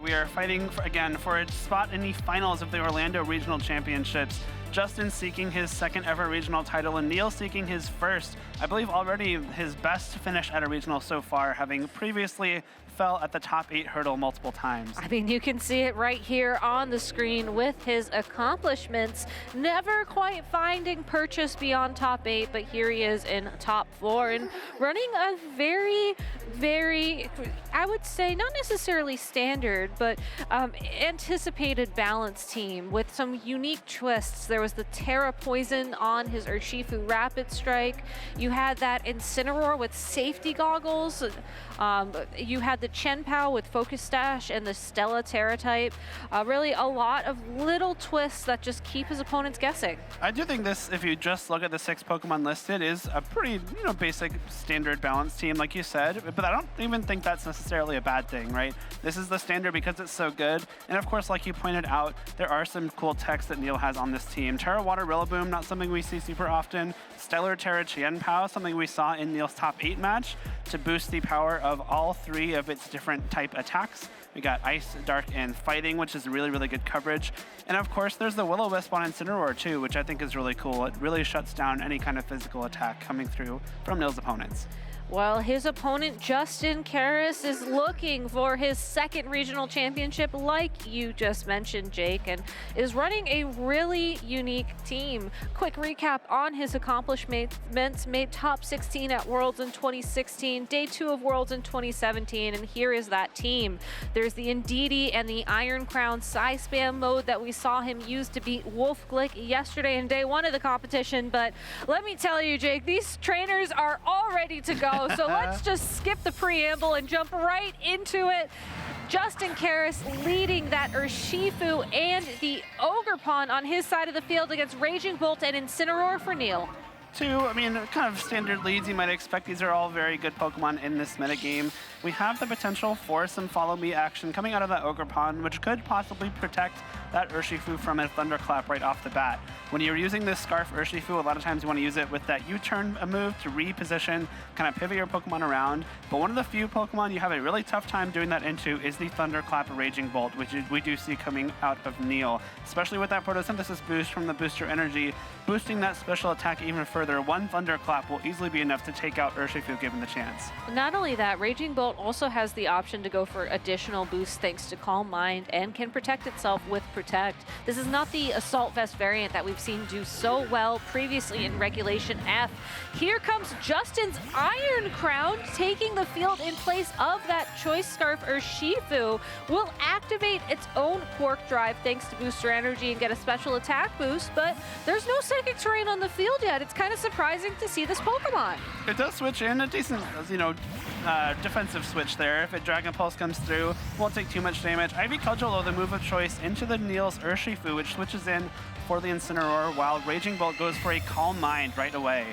We are fighting again for its spot in the finals of the Orlando Regional Championships. Justin seeking his second ever regional title and Neil seeking his first, I believe already his best finish at a regional so far, having previously fell at the top 8 hurdle multiple times. I mean, you can see it right here on the screen with his accomplishments. Never quite finding purchase beyond top 8, but here he is in top 4 and running a very, I would say, not necessarily standard, but anticipated balance team with some unique twists. There was the Terra Poison on his Urshifu Rapid Strike. You had that Incineroar with safety goggles. You had the Chen-Pao with Focus Stash and the Stella Terra type. Really a lot of little twists that just keep his opponents guessing. I do think this, if you just look at the 6 Pokemon listed, is a pretty, basic standard balance team, like you said, but I don't even think that's necessarily a bad thing, right? This is the standard because it's so good. And of course, like you pointed out, there are some cool techs that Neil has on this team. Terra Water Rillaboom, not something we see super often. Stellar Terra Chen-Pao, something we saw in Neil's top 8 match to boost the power of all 3 of its different type attacks. We got Ice, Dark, and Fighting, which is really good coverage. And of course, there's the Will-O-Wisp on Incineroar too, which I think is really cool. It really shuts down any kind of physical attack coming through from Neil's opponents. Well, his opponent, Justin Carris, is looking for his second regional championship, like you just mentioned, Jake, and is running a really unique team. Quick recap on his accomplishments: made top 16 at Worlds in 2016, day 2 of Worlds in 2017, and here is that team. There's the Indeedee and the Iron Crown Psy-Spam mode that we saw him use to beat Wolf Glick yesterday in day 1 of the competition, but let me tell you, Jake, these trainers are all ready to go. So let's just skip the preamble and jump right into it. Justin Carris leading that Urshifu and the Ogerpon on his side of the field against Raging Bolt and Incineroar for Neil. 2, kind of standard leads you might expect. These are all very good Pokemon in this metagame. We have the potential for some follow me action coming out of that Ogerpon, which could possibly protect that Urshifu from a Thunderclap right off the bat. When you're using this Scarf Urshifu, a lot of times you want to use it with that U-turn move to reposition, kind of pivot your Pokemon around. But one of the few Pokemon you have a really tough time doing that into is the Thunderclap Raging Bolt, which we do see coming out of Neil, especially with that Photosynthesis boost from the Booster Energy, boosting that special attack even further. One Thunderclap will easily be enough to take out Urshifu given the chance. Not only that, Raging Bolt also has the option to go for additional boosts thanks to Calm Mind and can protect itself with Protect. This is not the Assault Vest variant that we've seen do so well previously in Regulation F. Here comes Justin's Iron Crown taking the field in place of that Choice Scarf Urshifu. Will activate its own Quark Drive thanks to Booster Energy and get a special attack boost, but there's no psychic terrain on the field yet. It's kind of surprising to see this Pokemon. It does switch in a decent, defensive switch there. If a Dragon Pulse comes through, won't take too much damage. Ivy Cudgel, though, the move of choice into the Neil's Urshifu, which switches in for the Incineroar, while Raging Bolt goes for a Calm Mind right away.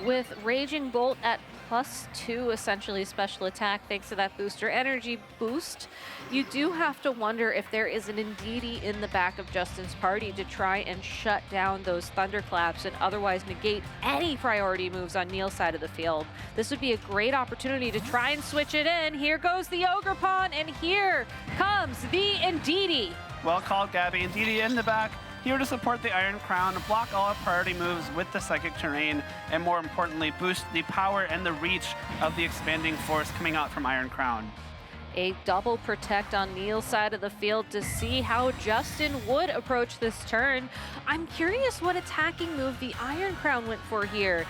With Raging Bolt at +2 essentially special attack thanks to that Booster Energy boost, you do have to wonder if there is an Indeedee in the back of Justin's party to try and shut down those Thunderclaps and otherwise negate any priority moves on Neil's side of the field. This would be a great opportunity to try and switch it in. Here goes the Ogerpon, and here comes the Indeedee. Well called, Gabby. Indeedee in the back, here to support the Iron Crown, block all priority moves with the Psychic Terrain, and more importantly, boost the power and the reach of the expanding force coming out from Iron Crown. A double protect on Neil's side of the field to see how Justin would approach this turn. I'm curious what attacking move the Iron Crown went for here.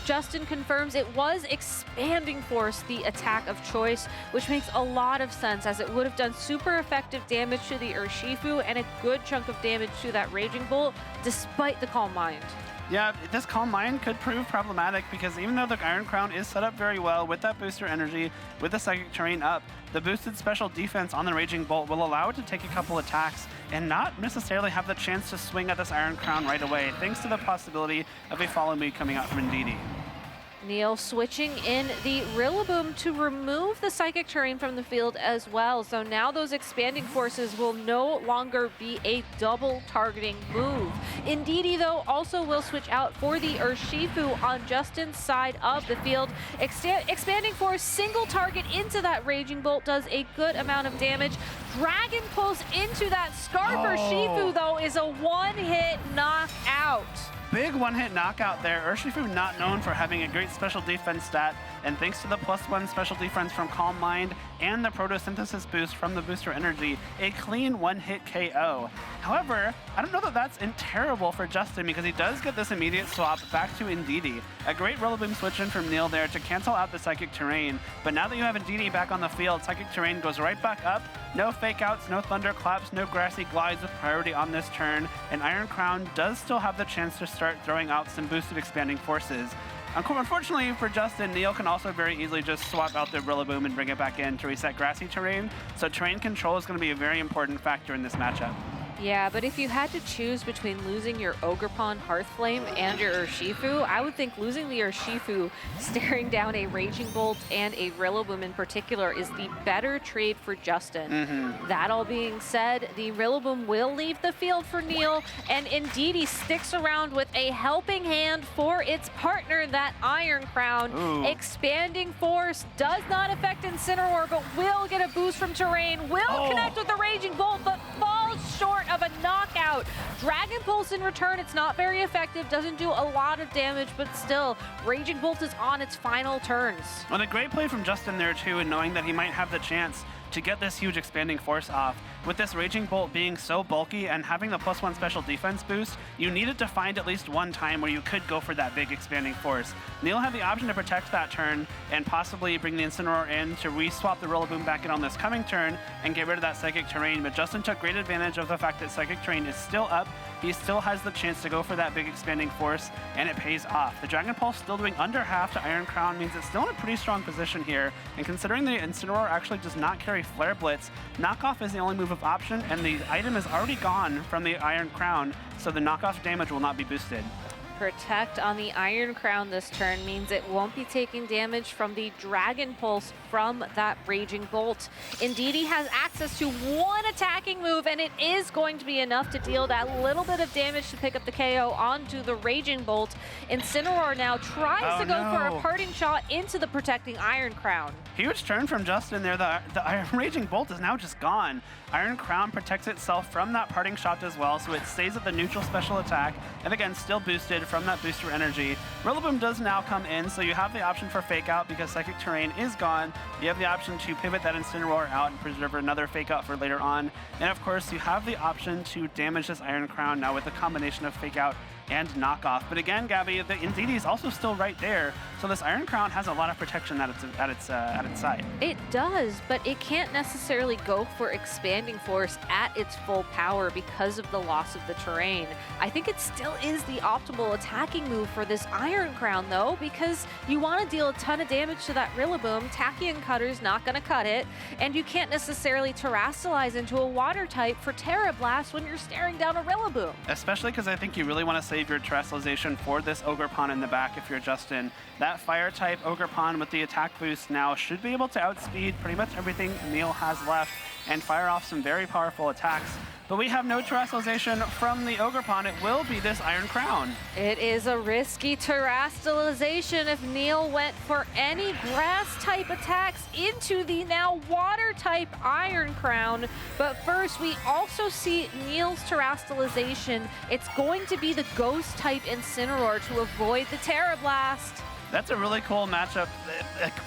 Justin confirms it was Expanding Force, the attack of choice, which makes a lot of sense as it would have done super effective damage to the Urshifu and a good chunk of damage to that Raging Bolt, despite the Calm Mind. Yeah, this Calm Mind could prove problematic because even though the Iron Crown is set up very well with that Booster Energy, with the Psychic Terrain up, the boosted special defense on the Raging Bolt will allow it to take a couple attacks and not necessarily have the chance to swing at this Iron Crown right away, thanks to the possibility of a Follow Me coming out from Indeedee. Neil switching in the Rillaboom to remove the Psychic Terrain from the field as well. So now those expanding forces will no longer be a double targeting move. Indeedee, though, also will switch out for the Urshifu on Justin's side of the field. Expanding force, single target into that Raging Bolt does a good amount of damage. Dragon Pulse into that Scarf Urshifu, though, is a one-hit knockout. Big one-hit knockout there. Urshifu not known for having a great special defense stat, and thanks to the +1 special defense from Calm Mind and the photosynthesis boost from the booster energy, a clean one-hit KO. However, I don't know that that's terrible for Justin because he does get this immediate swap back to Indeedee. A great Rillaboom switch in from Neil there to cancel out the Psychic Terrain, but now that you have Indeedee back on the field, Psychic Terrain goes right back up. No fake outs, no thunderclaps, no grassy glides with priority on this turn, and Iron Crown does still have the chance to start throwing out some boosted expanding forces. Unfortunately for Justin, Neil can also very easily just swap out the Rillaboom and bring it back in to reset grassy terrain, so terrain control is going to be a very important factor in this matchup. Yeah, but if you had to choose between losing your Ogerpon Hearthflame and your Urshifu, I would think losing the Urshifu, staring down a Raging Bolt and a Rillaboom in particular, is the better trade for Justin. That all being said, the Rillaboom will leave the field for Neil, and Indeedee sticks around with a helping hand for its partner, that Iron Crown. Ooh. Expanding Force does not affect Incineroar, but will get a boost from terrain, will connect with the Raging Bolt, but falls short of a knockout. Dragon Pulse in return, it's not very effective, doesn't do a lot of damage, but still, Raging Bolt is on its final turns. And a great play from Justin there too, and knowing that he might have the chance to get this huge expanding force off. With this Raging Bolt being so bulky and having the +1 special defense boost, you needed to find at least one time where you could go for that big expanding force. Neil had the option to protect that turn and possibly bring the Incineroar in to re-swap the Rillaboom back in on this coming turn and get rid of that Psychic Terrain, but Justin took great advantage of the fact that Psychic Terrain is still up. He still has the chance to go for that big expanding force, and it pays off. The Dragon Pulse still doing under half to Iron Crown means it's still in a pretty strong position here, and considering the Incineroar actually does not carry Flare Blitz, knockoff is the only move of option, and the item is already gone from the Iron Crown, so the knockoff damage will not be boosted. Protect on the Iron Crown this turn means it won't be taking damage from the Dragon Pulse from that Raging Bolt. Indeedee has access to one attacking move, and it is going to be enough to deal that little bit of damage to pick up the KO onto the Raging Bolt. Incineroar now tries to go for a parting shot into the protecting Iron Crown. Huge turn from Justin there. The Iron Raging Bolt is now just gone. Iron Crown protects itself from that parting shot as well, so it stays at the neutral special attack, and again, still boosted from that booster energy. Rillaboom does now come in, so you have the option for Fake Out because Psychic Terrain is gone. You have the option to pivot that Incineroar out and preserve another Fake Out for later on. And of course, you have the option to damage this Iron Crown now with a combination of Fake Out and knockoff. But again, Gabby, the Indeedee is also still right there, so this Iron Crown has a lot of protection at its side. It does, but it can't necessarily go for Expanding Force at its full power because of the loss of the terrain. I think it still is the optimal attacking move for this Iron Crown, though, because you want to deal a ton of damage to that Rillaboom. Tachyon Cutter's not going to cut it, and you can't necessarily Terrastalize into a water type for Terra Blast when you're staring down a Rillaboom. Especially because I think you really want to save your Terrestrialization for this Ogerpon in the back if you're Justin. That fire type Ogerpon with the attack boost now should be able to outspeed pretty much everything Neil has left and fire off some very powerful attacks. But we have no Terrestrialization from the Ogerpon. It will be this Iron Crown. It is a risky Terrestrialization if Neil went for any grass type attacks into the now water type Iron Crown. But first, we also see Neil's Terrestrialization. It's going to be the ghost type Incineroar to avoid the Terra Blast. That's a really cool matchup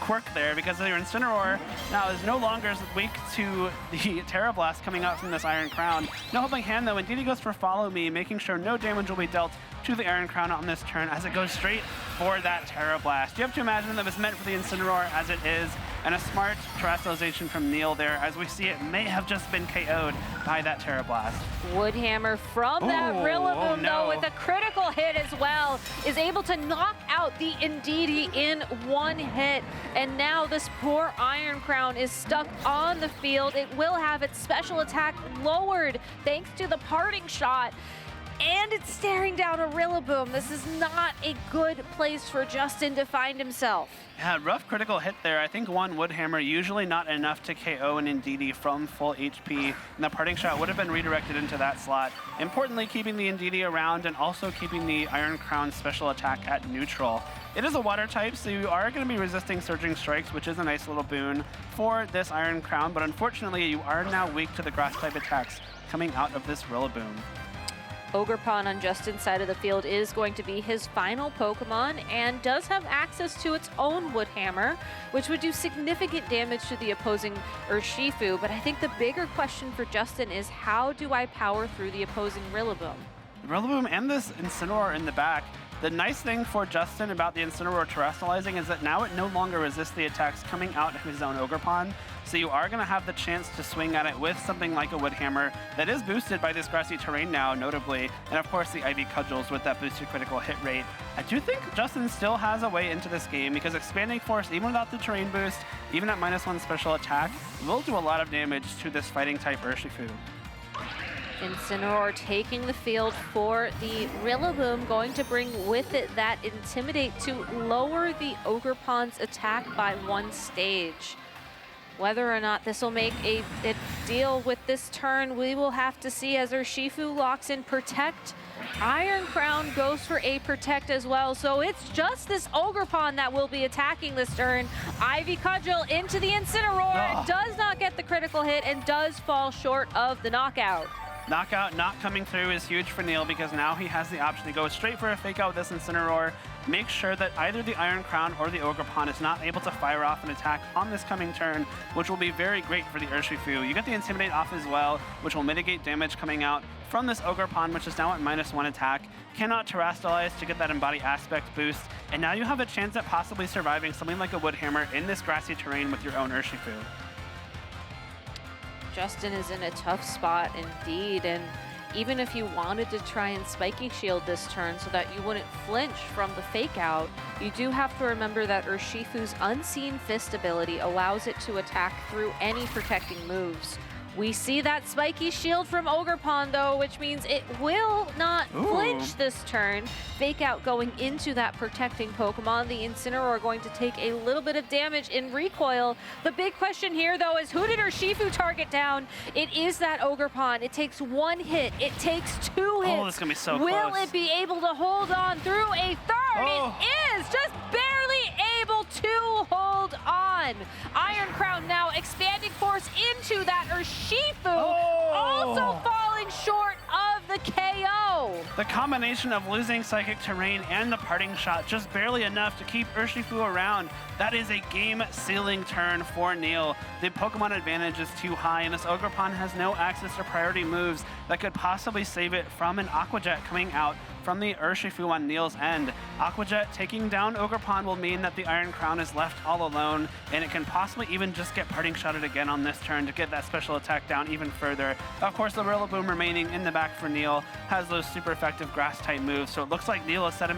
quirk there because your Incineroar now is no longer weak to the Terra Blast coming out from this Iron Crown. No helping hand though, Indeedee goes for Follow Me, making sure no damage will be dealt to the Iron Crown on this turn as it goes straight for that Terra Blast. You have to imagine that it's meant for the Incineroar as it is, and a smart Terrestrialization from Neil there, as we see it may have just been KO'd by that Terra Blast. Woodhammer from that Rillaboom, though, with a critical hit as well, is able to knock out the Indeedee in one hit. And now this poor Iron Crown is stuck on the field. It will have its special attack lowered thanks to the parting shot. and it's staring down a Rillaboom. This is not a good place for Justin to find himself. Yeah, rough critical hit there. I think one Wood Hammer, usually not enough to KO an Indeedee from full HP, and the parting shot would have been redirected into that slot. Importantly, keeping the Indeedee around and also keeping the Iron Crown special attack at neutral. It is a water type, so you are going to be resisting Surging Strikes, which is a nice little boon for this Iron Crown, but unfortunately, you are now weak to the grass type attacks coming out of this Rillaboom. Ogerpon on Justin's side of the field is going to be his final Pokemon and does have access to its own Wood Hammer, which would do significant damage to the opposing Urshifu. But I think the bigger question for Justin is, how do I power through the opposing Rillaboom? Rillaboom and this Incineroar in the back. The nice thing for Justin about the Incineroar terrestrializing is that now it no longer resists the attacks coming out of his own Ogerpon. So you are going to have the chance to swing at it with something like a Wood Hammer that is boosted by this grassy terrain now, notably. And of course, the Ivy Cudgels with that boosted critical hit rate. I do think Justin still has a way into this game because Expanding Force, even without the terrain boost, even at -1 special attack, will do a lot of damage to this fighting type Urshifu. Incineroar taking the field for the Rillaboom, going to bring with it that Intimidate to lower the Ogerpon's attack by 1 stage. Whether or not this will make a deal with this turn, we will have to see as Urshifu locks in Protect. Iron Crown goes for a Protect as well, so it's just this Ogerpon that will be attacking this turn. Ivy Cudgel into the Incineroar, does not get the critical hit and does fall short of the knockout. Knockout not coming through is huge for Neil because now he has the option to go straight for a fake out with this Incineroar, make sure that either the Iron Crown or the Ogerpon is not able to fire off an attack on this coming turn, which will be very great for the Urshifu. You get the Intimidate off as well, which will mitigate damage coming out from this Ogerpon, which is now at -1 attack. Cannot terrestrialize to get that Embody Aspect boost, and now you have a chance at possibly surviving something like a Wood Hammer in this grassy terrain with your own Urshifu. Justin is in a tough spot indeed, and even if you wanted to try and Spiky Shield this turn so that you wouldn't flinch from the fake out, you do have to remember that Urshifu's Unseen Fist ability allows it to attack through any protecting moves. We see that Spiky Shield from Ogerpon though, which means it will not flinch this turn. Fake out going into that protecting Pokemon. The Incineroar going to take a little bit of damage in recoil. The big question here though is, who did Urshifu target down? It is that Ogerpon. It takes 1 hit. It takes 2 hits. Oh, this is gonna be so close. Will it close. be able to hold on through a third? It is just barely able to hold on. Iron Crown now expanding force into that Urshifu, also falling short of the KO. The combination of losing Psychic Terrain and the parting shot just barely enough to keep Urshifu around. That is a game-sealing turn for Neil. The Pokemon advantage is too high, and this Ogerpon has no access to priority moves that could possibly save it from an Aqua Jet coming out from the Urshifu on Neil's end. Aqua Jet taking down Ogerpon will mean that the Iron Crown is left all alone, and it can possibly even just get parting shotted again on this turn to get that special attack down even further. Of course, the Rillaboom remaining in the back for Neil has those super effective grass type moves, so it looks like Neil has set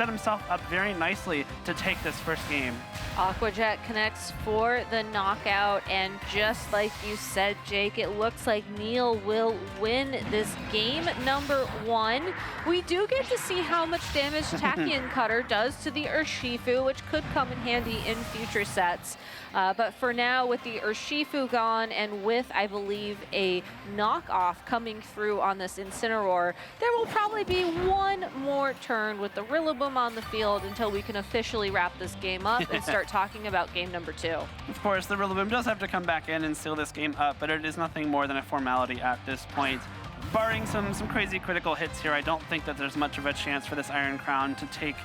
himself up very nicely to take this first game. Aqua Jet connects for the knockout, and just like you said, Jake, it looks like Neil will win this game number 1. We do get to see how much damage Tachyon Cutter does to the Urshifu, which could come in handy in future sets. But for now, with the Urshifu gone and with, I believe, a knockoff coming through on this Incineroar, there will probably be 1 more turn with the Rillaboom on the field until we can officially wrap this game up and start talking about game number 2. Of course, the Rillaboom does have to come back in and seal this game up, but it is nothing more than a formality at this point. Barring some crazy critical hits here, I don't think that there's much of a chance for this Iron Crown to take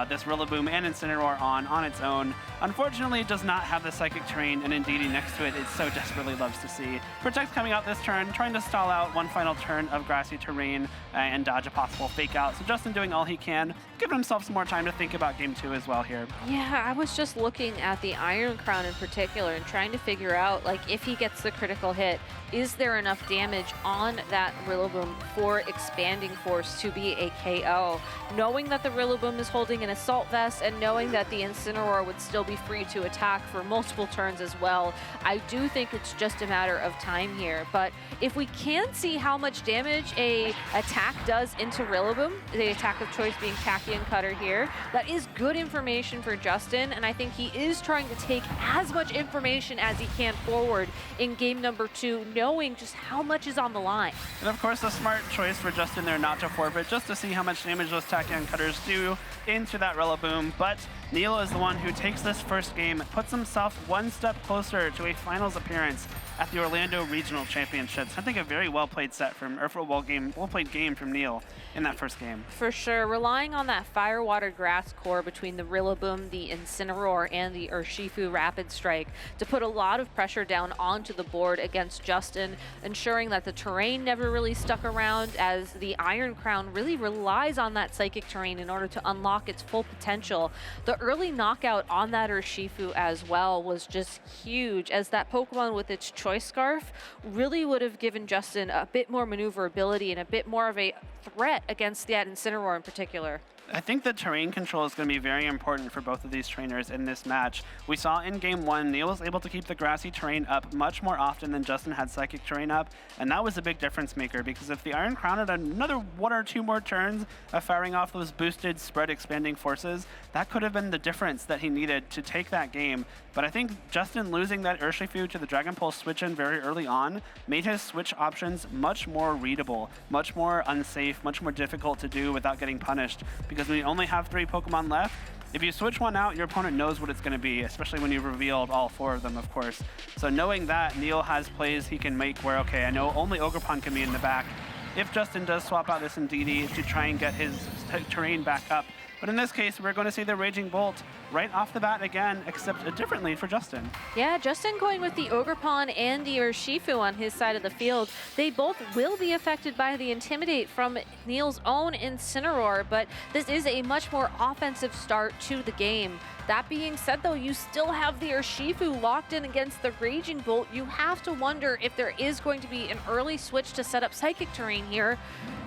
this Rillaboom and Incineroar on its own. Unfortunately, it does not have the Psychic Terrain and Indeedee next to it. It so desperately loves to see. Protect coming out this turn, trying to stall out 1 final turn of grassy terrain and dodge a possible fake out. So Justin doing all he can, giving himself some more time to think about game 2 as well here. Yeah, I was just looking at the Iron Crown in particular and trying to figure out, like, if he gets the critical hit, is there enough damage on that that Rillaboom for Expanding Force to be a KO. Knowing that the Rillaboom is holding an Assault Vest and knowing that the Incineroar would still be free to attack for multiple turns as well, I do think it's just a matter of time here. But if we can see how much damage a attack does into Rillaboom, the attack of choice being Tachyon Cutter here, that is good information for Justin, and I think he is trying to take as much information as he can forward in game number 2, knowing just how much is on the line. And of course, a smart choice for Justin there not to forfeit, just to see how much damage those Tachyon Cutters do into that Rillaboom. But Neil is the one who takes this first game, puts himself one step closer to a finals appearance at the Orlando Regional Championships. I think a very well-played set from, or well-played game from Neil in that first game. For sure, relying on that Fire, Water, Grass core between the Rillaboom, the Incineroar, and the Urshifu Rapid Strike to put a lot of pressure down onto the board against Justin, ensuring that the terrain never really stuck around, as the Iron Crown really relies on that Psychic terrain in order to unlock its full potential. The early knockout on that Urshifu as well was just huge, as that Pokemon with its Choice Scarf really would have given Justin a bit more maneuverability and a bit more of a threat against that Incineroar in particular. I think the terrain control is going to be very important for both of these trainers in this match. We saw in game 1, Neil was able to keep the grassy terrain up much more often than Justin had psychic terrain up, and that was a big difference maker, because if the Iron Crown had another 1 or 2 more turns of firing off those boosted spread expanding forces, that could have been the difference that he needed to take that game. But I think Justin losing that Urshifu to the Dragon Pulse switch in very early on made his switch options much more readable, much more unsafe, much more difficult to do without getting punished, because when you only have 3 Pokemon left, if you switch one out, your opponent knows what it's going to be, especially when you've revealed all 4 of them, of course. So knowing that, Neil has plays he can make where, okay, I know only Ogerpon can be in the back. If Justin does swap out this Indeedee to try and get his terrain back up. But in this case, we're going to see the Raging Bolt right off the bat again, except a different lead for Justin. Yeah, Justin going with the Ogerpon and the Urshifu on his side of the field. They both will be affected by the Intimidate from Neil's own Incineroar, but this is a much more offensive start to the game. That being said, though, you still have the Urshifu locked in against the Raging Bolt. You have to wonder if there is going to be an early switch to set up Psychic terrain here,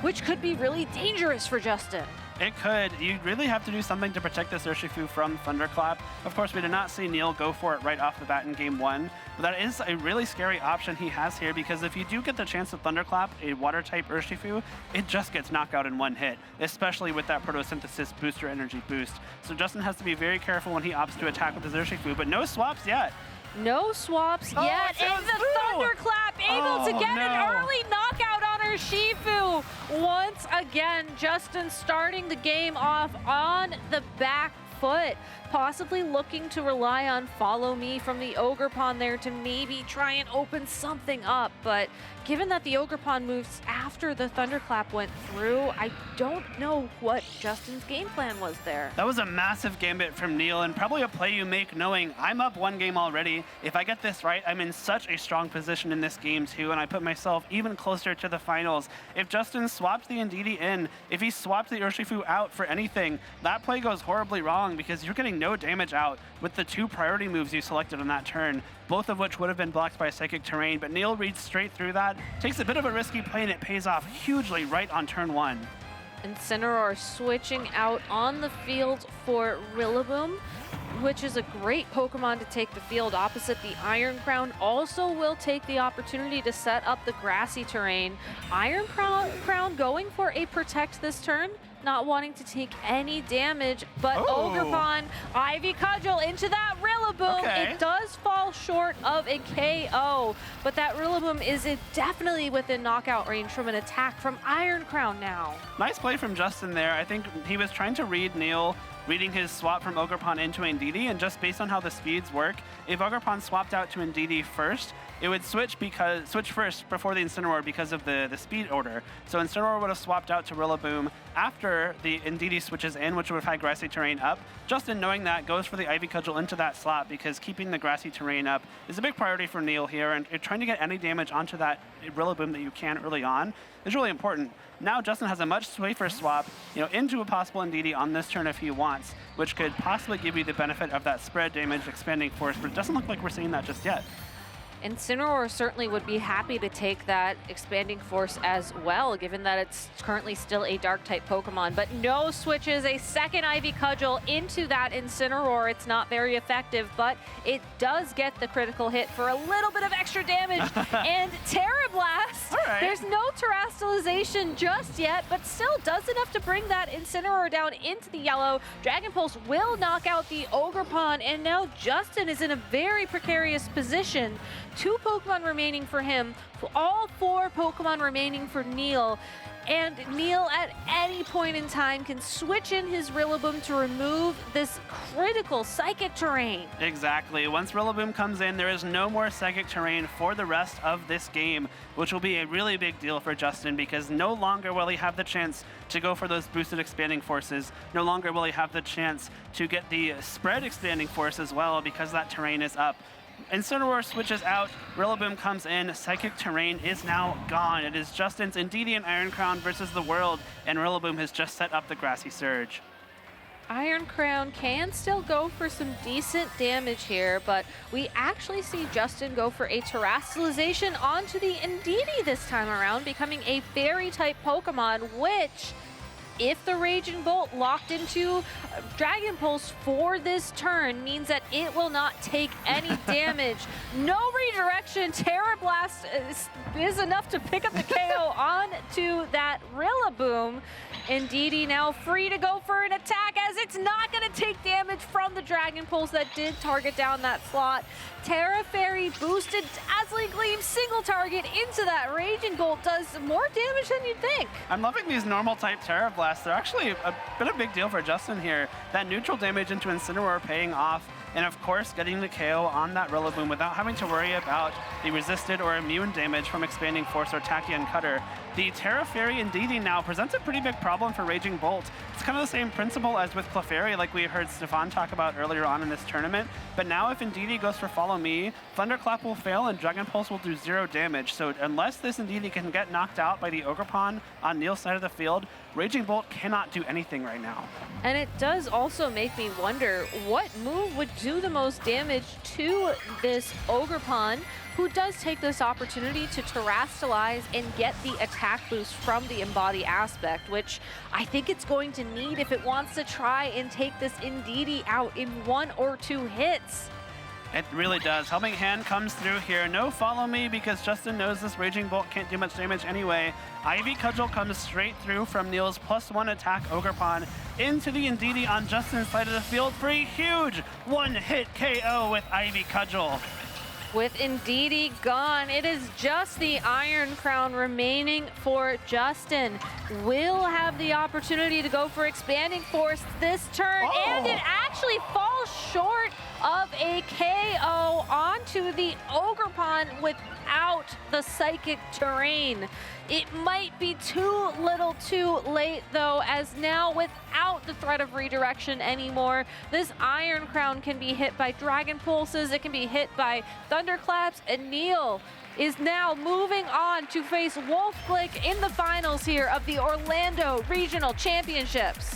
which could be really dangerous for Justin. It could. You really have to do something to protect this Urshifu from Thunderclap. Of course, we did not see Neil go for it right off the bat in game 1, but that is a really scary option he has here, because if you do get the chance to Thunderclap a Water-type Urshifu, it just gets knocked out in one hit, especially with that Photosynthesis booster energy boost. So Justin has to be very careful when he opts to attack with his Urshifu, but no swaps yet. No swaps yet, and the Thunderclap able to get an early knockout on Urshifu. Once again, Justin starting the game off on the back foot, possibly looking to rely on Follow Me from the Ogerpon there to maybe try and open something up. But given that the Ogerpon moves after the Thunderclap went through, I don't know what Justin's game plan was there. That was a massive gambit from Neil, and probably a play you make knowing I'm up 1 game already. If I get this right, I'm in such a strong position in this game too, and I put myself even closer to the finals. If Justin swaps the Indeedee in, if he swaps the Urshifu out for anything, that play goes horribly wrong, because you're getting no damage out with the 2 priority moves you selected on that turn, both of which would have been blocked by Psychic terrain, but Neil reads straight through that, takes a bit of a risky play, and it pays off hugely right on turn 1. Incineroar switching out on the field for Rillaboom, which is a great Pokemon to take the field opposite the Iron Crown. Also will take the opportunity to set up the grassy terrain. Iron Crown going for a Protect this turn, not wanting to take any damage, but Ogerpon, Ivy Cudgel into that Rillaboom. Okay. It does fall short of a KO, but that Rillaboom is definitely within knockout range from an attack from Iron Crown now. Nice play from Justin there. I think he was trying to read Neil, reading his swap from Ogerpon into Indeedee, and just based on how the speeds work, if Ogerpon swapped out to Indeedee first, it would switch first before the Incineroar because of the speed order. So Incineroar would have swapped out to Rillaboom after the Indeedee switches in, which would have had grassy terrain up. Justin, knowing that, goes for the Ivy Cudgel into that slot, because keeping the grassy terrain up is a big priority for Neil here, and trying to get any damage onto that Rillaboom that you can early on is really important. Now Justin has a much safer swap, into a possible Indeedee on this turn if he wants, which could possibly give you the benefit of that spread damage expanding force, but it doesn't look like we're seeing that just yet. Incineroar certainly would be happy to take that Expanding Force as well, given that it's currently still a Dark-type Pokemon. But no switches, a second Ivy Cudgel into that Incineroar. It's not very effective, but it does get the critical hit for a little bit of extra damage. And Terra Blast, there's no Terastallization just yet, but still does enough to bring that Incineroar down into the yellow. Dragon Pulse will knock out the Ogerpon, and now Justin is in a very precarious position. 2 Pokemon remaining for him, all 4 Pokemon remaining for Neil. And Neil, at any point in time, can switch in his Rillaboom to remove this critical Psychic Terrain. Exactly. Once Rillaboom comes in, there is no more Psychic Terrain for the rest of this game, which will be a really big deal for Justin, because no longer will he have the chance to go for those boosted Expanding Forces. No longer will he have the chance to get the spread Expanding Force as well, because that terrain is up. Incineroar switches out, Rillaboom comes in, Psychic Terrain is now gone. It is Justin's Indeedee and Iron Crown versus the world, and Rillaboom has just set up the Grassy Surge. Iron Crown can still go for some decent damage here, but we actually see Justin go for a Terastallization onto the Indeedee this time around, becoming a Fairy-type Pokemon, which, if the Raging Bolt locked into Dragon Pulse for this turn, means that it will not take any damage. No redirection. Terra Blast is enough to pick up the KO onto that Rillaboom. Indeedee now free to go for an attack, as it's not going to take damage from the Dragon Pulse that did target down that slot. Terra Fairy boosted Dazzling Gleam, single target into that Raging Bolt, does more damage than you'd think. I'm loving these normal type Terra Blasts. They're actually a bit of a big deal for Justin here. That neutral damage into Incineroar paying off, and of course getting the KO on that Rillaboom without having to worry about the resisted or immune damage from Expanding Force or Tachyon Cutter. The Terra Fairy Indeedee now presents a pretty big problem for Raging Bolt. It's kind of the same principle as with Clefairy, like we heard Stefan talk about earlier on in this tournament. But now if Indeedee goes for Follow Me, Thunderclap will fail and Dragon Pulse will do 0 damage. So unless this Indeedee can get knocked out by the Ogerpon on Neil's side of the field, Raging Bolt cannot do anything right now. And it does also make me wonder what move would do the most damage to this Ogerpon, who does take this opportunity to Terastallize and get the attack boost from the Embody aspect, which I think it's going to need if it wants to try and take this Indeedee out in 1 or 2 hits. It really does. Helping Hand comes through here. No Follow Me, because Justin knows this Raging Bolt can't do much damage anyway. Ivy Cudgel comes straight through from Neil's +1 attack Ogerpon into the Indeedee on Justin's side of the field for a huge one-hit KO with Ivy Cudgel. With Indeedee gone, it is just the Iron Crown remaining for Justin. Will have the opportunity to go for Expanding Force this turn, and it actually falls short of a KO onto the Ogerpon without the Psychic Terrain. It might be too little too late, though, as now without the threat of redirection anymore, this Iron Crown can be hit by Dragon Pulses, it can be hit by Thunderclaps, and Neil is now moving on to face Wolf Glick in the finals here of the Orlando Regional Championships.